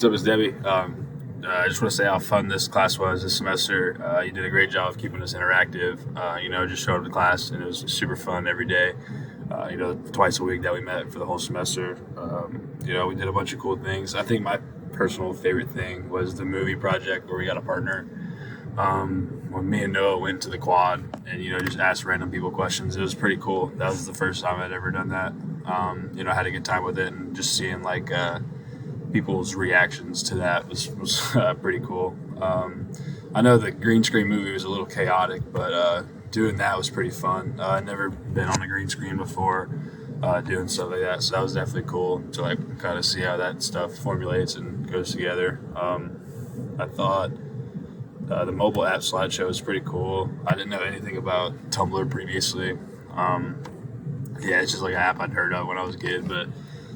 What's up, it's Debbie. I just want to say how fun this class was this semester. You did a great job of keeping us interactive. Just showed up to class and it was super fun every day. Twice a week that we met for the whole semester. We did a bunch of cool things. I think my personal favorite thing was the movie project where we got a partner. When me and Noah went to the quad and, just asked random people questions, it was pretty cool. That was the first time I'd ever done that. I had a good time with it and just seeing people's reactions to that was pretty cool. I know the green screen movie was a little chaotic, but doing that was pretty fun. I'd never been on a green screen before doing stuff like that, so that was definitely cool to kind of see how that stuff formulates and goes together. I thought the mobile app slideshow was pretty cool. I didn't know anything about Tumblr previously. It's just like an app I'd heard of when I was a kid, but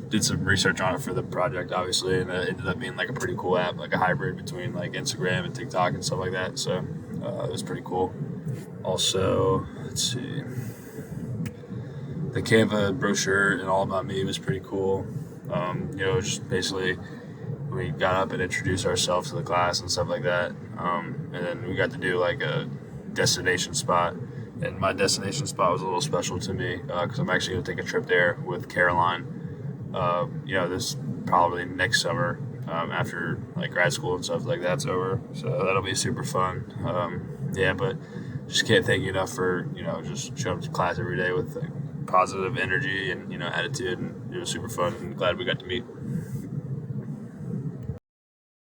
did some research on it for the project, obviously, and it ended up being a pretty cool app, like a hybrid between Instagram and TikTok and stuff like that. So it was pretty cool. Also, let's see, the Canva brochure and All About Me was pretty cool. Just basically we got up and introduced ourselves to the class and stuff like that, and then we got to do a destination spot. And my destination spot was a little special to me because I'm actually going to take a trip there with Caroline. This probably next summer after grad school and stuff like that's over. So that'll be super fun. But just can't thank you enough for, just showing up to class every day with positive energy and, attitude. And it was super fun and glad we got to meet.